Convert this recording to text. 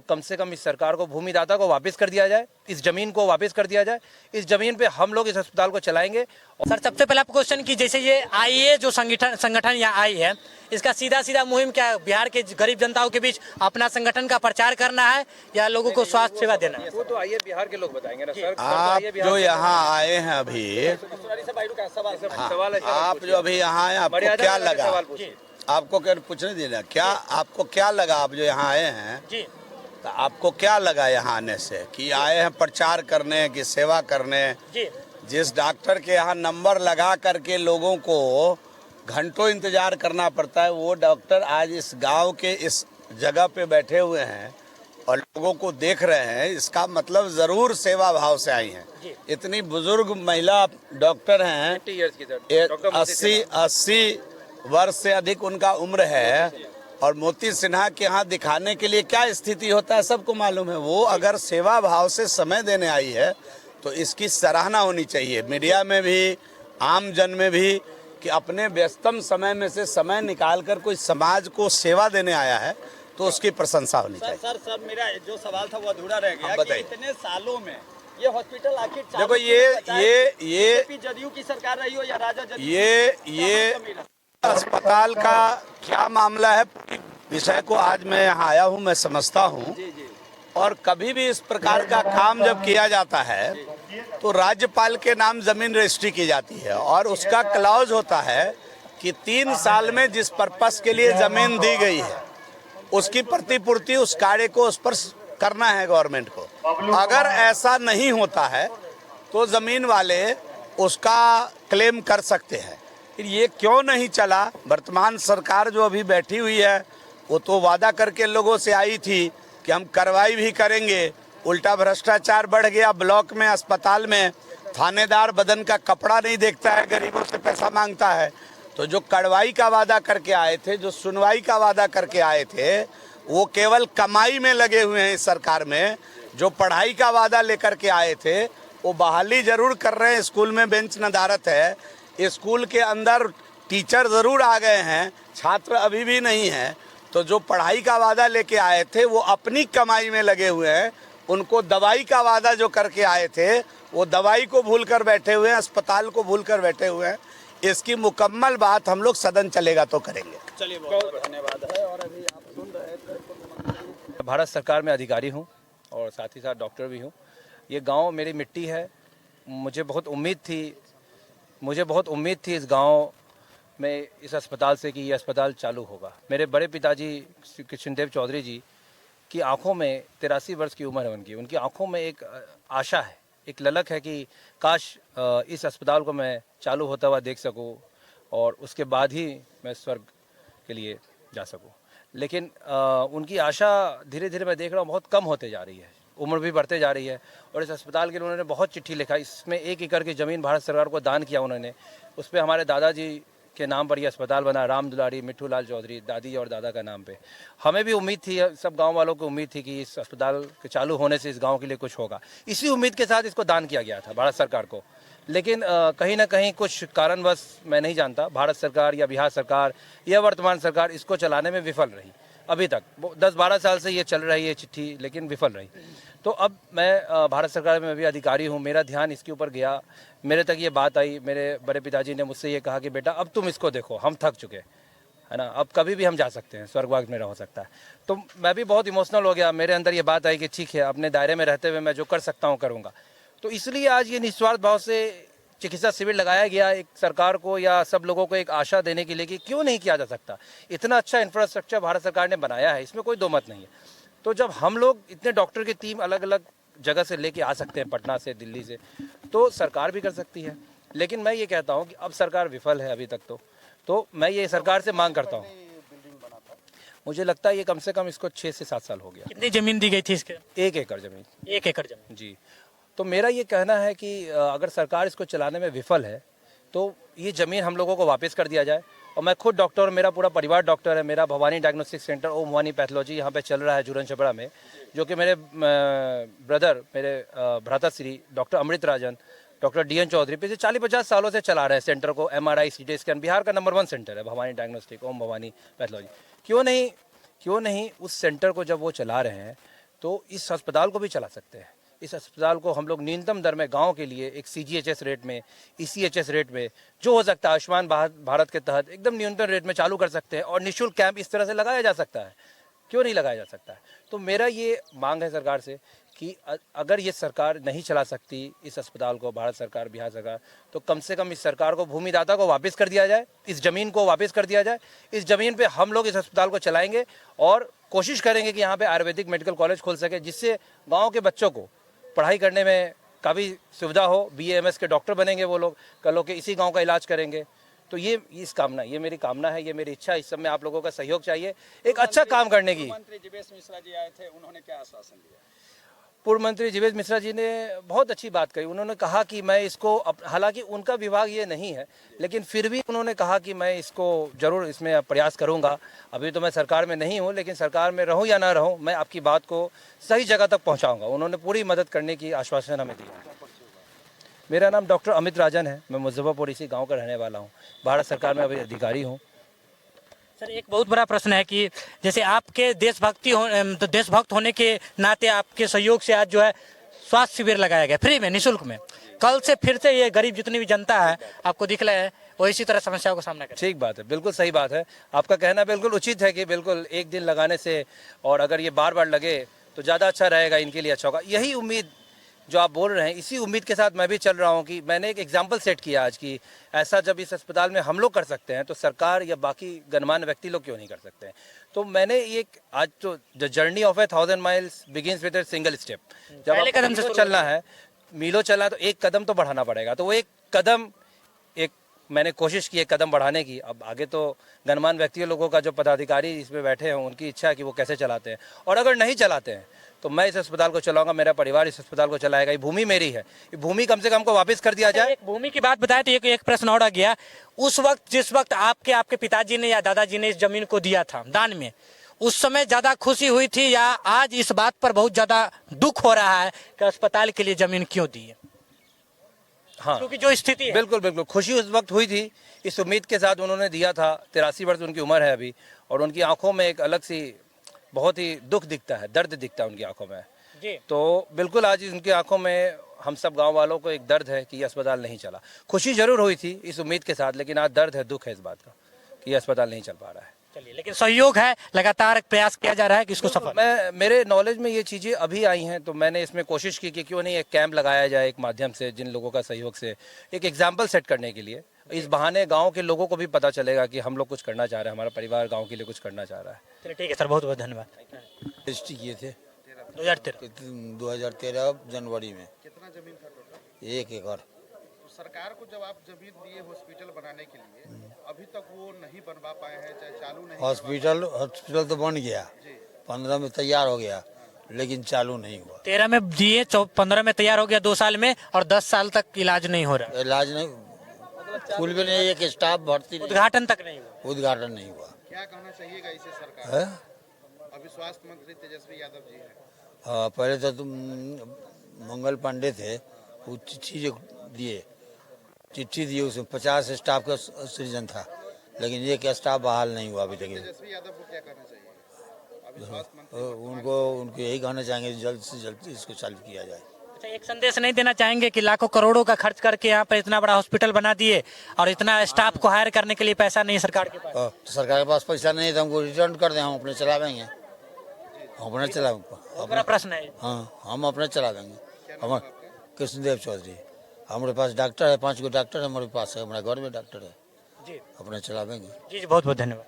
कम से कम इस सरकार को, भूमिदाता को वापस कर दिया जाए, इस जमीन को वापस कर दिया जाए। इस जमीन पे हम लोग इस अस्पताल को चलाएंगे। सर, सबसे पहला क्वेश्चन कि जैसे ये आईए जो संगठन यहाँ आई है, इसका सीधा मुहिम क्या बिहार के गरीब जनताओं के बीच अपना संगठन का प्रचार करना है या लोगों को स्वास्थ्य सेवा देना है? वो तो आइए बिहार के लोग बताएंगे ना सर। आप जो यहाँ आए हैं अभी, आप जो अभी यहाँ आए, आपको क्या लगा? आपको क्या पूछने देना, क्या आपको क्या लगा? आप जो यहाँ आए हैं जी, तो आपको क्या लगा यहाँ आने से? कि आए हैं प्रचार करने की सेवा करने? जी, जिस डॉक्टर के यहाँ नंबर लगा करके लोगों को घंटों इंतजार करना पड़ता है, वो डॉक्टर आज इस गांव के इस जगह पे बैठे हुए हैं और लोगों को देख रहे हैं। इसका मतलब जरूर सेवा भाव से आई हैं। इतनी बुजुर्ग महिला डॉक्टर हैं, 80 वर्ष से अधिक उनका उम्र है, और मोती सिन्हा के यहाँ दिखाने के लिए क्या स्थिति होता है सबको मालूम है। वो अगर सेवा भाव से समय देने आई है तो इसकी सराहना होनी चाहिए, मीडिया में भी, आम जन में भी, कि अपने व्यस्तम समय में से समय निकालकर कोई समाज को सेवा देने आया है तो उसकी प्रशंसा होनी चाहिए। सर, मेरा जो सवाल था वो अधूरा रह गया कि इतने सालों में ये हॉस्पिटल आखिर देखो, ये जदयू की सरकार रही हो या राजा जदयू, ये अस्पताल का क्या मामला है, विषय को आज मैं यहाँ आया हूँ, मैं समझता हूँ। और कभी भी इस प्रकार का काम जब किया जाता है तो राज्यपाल के नाम जमीन रजिस्ट्री की जाती है और उसका क्लॉज होता है कि 3 साल में जिस पर्पस के लिए जमीन दी गई है उसकी प्रतिपूर्ति उस कार्य को उस पर करना है गवर्नमेंट को। अगर ऐसा नहीं होता है तो जमीन वाले उसका क्लेम कर सकते हैं। फिर ये क्यों नहीं चला? वर्तमान सरकार जो अभी बैठी हुई है वो तो वादा करके लोगों से आई थी कि हम कार्रवाई भी करेंगे। उल्टा भ्रष्टाचार बढ़ गया ब्लॉक में, अस्पताल में। थानेदार बदन का कपड़ा नहीं देखता है, गरीबों से पैसा मांगता है। तो जो कार्रवाई का वादा करके आए थे, जो सुनवाई का वादा करके आए थे, वो केवल कमाई में लगे हुए हैं इस सरकार में। जो पढ़ाई का वादा लेकर के आए थे वो बहाली जरूर कर रहे हैं, स्कूल में बेंच नदारत है, स्कूल के अंदर टीचर ज़रूर आ गए हैं, छात्र अभी भी नहीं हैं। तो जो पढ़ाई का वादा लेके आए थे वो अपनी कमाई में लगे हुए हैं। उनको दवाई का वादा जो करके आए थे वो दवाई को भूल कर बैठे हुए हैं, अस्पताल को भूल कर बैठे हुए हैं। इसकी मुकम्मल बात हम लोग सदन चलेगा तो करेंगे। चलिए, बहुत धन्यवाद है। और अभी आप सुन रहे थे, भारत सरकार में अधिकारी हूँ और साथ ही साथ डॉक्टर भी हूँ। ये गांव मेरी मिट्टी है। मुझे बहुत उम्मीद थी इस गांव में, इस अस्पताल से, कि ये अस्पताल चालू होगा। मेरे बड़े पिताजी कृष्णदेव चौधरी जी की आंखों में 83 वर्ष की उम्र है उनकी आंखों में एक आशा है, एक ललक है कि काश इस अस्पताल को मैं चालू होता हुआ देख सकूं और उसके बाद ही मैं स्वर्ग के लिए जा सकूं। लेकिन उनकी आशा धीरे धीरे मैं देख रहा हूँ बहुत कम होते जा रही है, उम्र भी बढ़ते जा रही है। और इस अस्पताल के लिए उन्होंने बहुत चिट्ठी लिखा। इसमें 1 एकड़ की ज़मीन भारत सरकार को दान किया उन्होंने। उस पर हमारे दादाजी के नाम पर यह अस्पताल बना, राम दुलारी मिट्ठू लाल चौधरी, दादी और दादा का नाम पे। हमें भी उम्मीद थी, सब गांव वालों को उम्मीद थी कि इस अस्पताल के चालू होने से इस गांव के लिए कुछ होगा। इसी उम्मीद के साथ इसको दान किया गया था भारत सरकार को। लेकिन कहीं ना कहीं कुछ कारणवश, मैं नहीं जानता, भारत सरकार या बिहार सरकार या वर्तमान सरकार इसको चलाने में विफल रही। अभी तक 10-12 साल से ये चल रही है चिट्ठी, लेकिन विफल रही। तो अब मैं भारत सरकार में भी अधिकारी हूँ, मेरा ध्यान इसके ऊपर गया, मेरे तक ये बात आई। मेरे बड़े पिताजी ने मुझसे ये कहा कि बेटा अब तुम इसको देखो, हम थक चुके है ना, अब कभी भी हम जा सकते हैं, स्वर्गवास में हो सकता है। तो मैं भी बहुत इमोशनल हो गया। मेरे अंदर ये बात आई कि ठीक है, अपने दायरे में रहते हुए मैं जो कर सकता हूँ करूँगा। तो इसलिए आज ये निस्वार्थ भाव से चिकित्सा शिविर लगाया गया, एक सरकार को या सब लोगों को एक आशा देने के लिए कि क्यों नहीं किया जा सकता। इतना अच्छा इंफ्रास्ट्रक्चर भारत सरकार ने बनाया है, इसमें कोई दो मत नहीं है। तो जब हम लोग इतने डॉक्टर की टीम अलग अलग जगह से लेके आ सकते हैं, पटना से, दिल्ली से, तो सरकार भी कर सकती है। लेकिन मैं ये कहता हूँ कि अब सरकार विफल है अभी तक। तो मैं ये सरकार से मांग करता हूँ, मुझे लगता है ये कम से कम इसको 6 से 7 साल हो गया। कितनी जमीन दी गई थी इसके? 1 एकड़ जमीन। 1 एकड़ जमीन जी। तो मेरा ये कहना है कि अगर सरकार इसको चलाने में विफल है तो ये ज़मीन हम लोगों को वापस कर दिया जाए। और मैं खुद डॉक्टर, मेरा पूरा परिवार डॉक्टर है। मेरा भवानी डायग्नोस्टिक सेंटर, ओम भवानी पैथोलॉजी यहाँ पे चल रहा है जुरन छपड़ा में, जो कि मेरे ब्रदर, मेरे भ्राताश्री डॉक्टर अमृत राजन, डॉक्टर DN चौधरी पिछले 40-50 सालों से चला रहे हैं सेंटर को। MRI CT स्कैन बिहार का नंबर 1 सेंटर है भवानी डायग्नोस्टिक, ओम भवानी पैथोलॉजी। क्यों नहीं उस सेंटर को जब वो चला रहे हैं तो इस अस्पताल को भी चला सकते हैं। इस अस्पताल को हम लोग न्यूनतम दर में गांव के लिए एक CGHS रेट में, ECHS रेट में, जो हो सकता है आयुष्मान भारत के तहत एकदम न्यूनतम रेट में चालू कर सकते हैं और निःशुल्क कैंप इस तरह से लगाया जा सकता है। क्यों नहीं लगाया जा सकता है? तो मेरा ये मांग है सरकार से कि अगर ये सरकार नहीं चला सकती इस अस्पताल को, भारत सरकार, बिहार सरकार, तो कम से कम इस सरकार को, भूमिदाता को वापस कर दिया जाए, इस ज़मीन को वापस कर दिया जाए। इस ज़मीन पे हम लोग इस अस्पताल को चलाएंगे और कोशिश करेंगे कि यहाँ पे आयुर्वेदिक मेडिकल कॉलेज खोल सके, जिससे गाँव के बच्चों को पढ़ाई करने में काफ़ी सुविधा हो। BAMS के डॉक्टर बनेंगे वो लोग, कल के इसी गांव का इलाज करेंगे। तो ये ये मेरी कामना है, ये मेरी इच्छा है। इस सब में आप लोगों का सहयोग चाहिए एक अच्छा काम करने की। मंत्री जीवेश मिश्रा जी आए थे, उन्होंने क्या आश्वासन दिया? पूर्व मंत्री जीवेश मिश्रा जी ने बहुत अच्छी बात कही। उन्होंने कहा कि मैं इसको, हालांकि उनका विभाग ये नहीं है, लेकिन फिर भी उन्होंने कहा कि मैं इसको जरूर इसमें प्रयास करूंगा। अभी तो मैं सरकार में नहीं हूं, लेकिन सरकार में रहूं या ना रहूं, मैं आपकी बात को सही जगह तक पहुंचाऊंगा। उन्होंने पूरी मदद करने की आश्वासन हमें दिया। मेरा नाम डॉक्टर अमित राजन है, मैं मुजफ्फरपुर इसी गाँव का रहने वाला हूँ। भारत सरकार में अभी अधिकारी हूँ। सर, एक बहुत बड़ा प्रश्न है कि जैसे आपके देशभक्त होने के नाते आपके सहयोग से आज जो है स्वास्थ्य शिविर लगाया गया फ्री में, निःशुल्क में। कल से फिर से ये गरीब जितनी भी जनता है आपको दिख रहा है वो इसी तरह समस्याओं का सामना करे। ठीक बात है, बिल्कुल सही बात है। आपका कहना बिल्कुल उचित है कि बिल्कुल एक दिन लगाने से और अगर ये बार बार लगे तो ज़्यादा अच्छा रहेगा, इनके लिए अच्छा होगा। यही उम्मीद जो आप बोल रहे हैं, इसी उम्मीद के साथ मैं भी चल रहा हूं कि मैंने एक एग्जाम्पल सेट किया आज की ऐसा जब इस अस्पताल में हम लोग कर सकते हैं तो सरकार या बाकी गणमान्य व्यक्ति लोग क्यों नहीं कर सकते हैं। तो मैंने एक आज तो the journey of 1000 miles begins with a single step. जब पहले कदम से चलना है, मीलों चलना, तो एक कदम तो बढ़ाना पड़ेगा। तो वो एक कदम, एक मैंने कोशिश की एक कदम बढ़ाने की। अब आगे तो गणमान्य व्यक्तियों लोगों का, जो पदाधिकारी इसमें बैठे हैं, उनकी इच्छा है कि वो कैसे चलाते हैं। और अगर नहीं चलाते हैं तो मैं इस अस्पताल को चलाऊंगा, मेरा परिवार इस अस्पताल को चलाएगा। ये भूमि मेरी है, ये भूमि कम से कम को वापस कर दिया जाए। एक भूमि की बात बताए तो एक प्रश्न और आ गया। उस वक्त जिस वक्त आपके पिताजी ने या दादाजी ने इस जमीन को दिया था दान में, उस समय ज्यादा खुशी हुई थी या आज इस बात पर बहुत ज्यादा दुख हो रहा है कि अस्पताल के लिए जमीन क्यों दी है? हाँ, क्योंकि जो स्थिति है, बिल्कुल बिल्कुल खुशी उस वक्त हुई थी, इस उम्मीद के साथ उन्होंने दिया था। 83 वर्ष उनकी उम्र है अभी, और उनकी आंखों में एक अलग सी बहुत ही दुख दिखता है, दर्द दिखता है उनकी आंखों में जी। तो बिल्कुल आज उनकी आंखों में हम सब गांव वालों को एक दर्द है कि ये अस्पताल नहीं चला। खुशी जरूर हुई थी इस उम्मीद के साथ, लेकिन आज दर्द है, दुख है इस बात का कि ये अस्पताल नहीं चल पा रहा है। चलिए, लेकिन सहयोग है, लगातार प्रयास किया जा रहा है कि इसको सफल। मेरे नॉलेज में ये चीज़ें अभी आई हैं, तो मैंने इसमें कोशिश की कि क्यों नहीं एक कैंप लगाया जाए एक माध्यम से, जिन लोगों का सहयोग से एक एग्जाम्पल सेट करने के लिए। इस बहाने गांव के लोगों को भी पता चलेगा कि हम लोग कुछ करना चाह रहे हैं, हमारा परिवार गांव के लिए कुछ करना चाह रहा है। चलिए, ठीक है सर, बहुत बहुत धन्यवाद। रजिस्ट्री किए थे 2013 जनवरी में। कितना जमीन था टोटल? 1 एकड़। तो सरकार को जब आप जमीन दिए हॉस्पिटल बनाने के लिए, अभी तक वो नहीं बनवा पाए हैं, चाहे चालू नहीं हॉस्पिटल तो बन गया, 15 में तैयार हो गया, लेकिन चालू नहीं हुआ। 13 में दिए, 15 में तैयार हो गया 2 साल में, और 10 साल तक इलाज नहीं हो रहा, इलाज नहीं, फुल भी नहीं, एक स्टाफ भर्ती नहीं, उद्घाटन तक नहीं हुआ। उद्घाटन नहीं हुआ क्या कहना चाहिएगा इसे सरकार? है। अभी स्वास्थ्य मंत्री तेजस्वी यादव जी हैं। हाँ, पहले तो तुम मंगल पांडे थे, वो चिट्ठी दिए, उसमें 50 स्टाफ का सृजन था, लेकिन एक स्टाफ बहाल नहीं हुआ अभी तक। तेजस्वी यादव को क्या कहना चाहिए? अभी स्वास्थ्य मंत्री उनको यही कहना चाहेंगे जल्द से जल्द इसको चालू किया जाए। अच्छा, एक संदेश नहीं देना चाहेंगे कि लाखों करोड़ों का खर्च करके यहाँ पर इतना बड़ा हॉस्पिटल बना दिए और इतना स्टाफ को हायर करने के लिए पैसा नहीं सरकार के पास? तो सरकार के पास पैसा नहीं है तो हमको रिटर्न कर दें, हम अपने चलावेंगे, अपने बड़ा प्रश्न है। हाँ, हम अपने चला देंगे। हमारे कृष्णदेव चौधरी, हमारे पास डॉक्टर है, 5 गो डॉक्टर हमारे पास है, हमारे घर में डॉक्टर है, जी, अपने चलावेंगे। जी, बहुत बहुत धन्यवाद।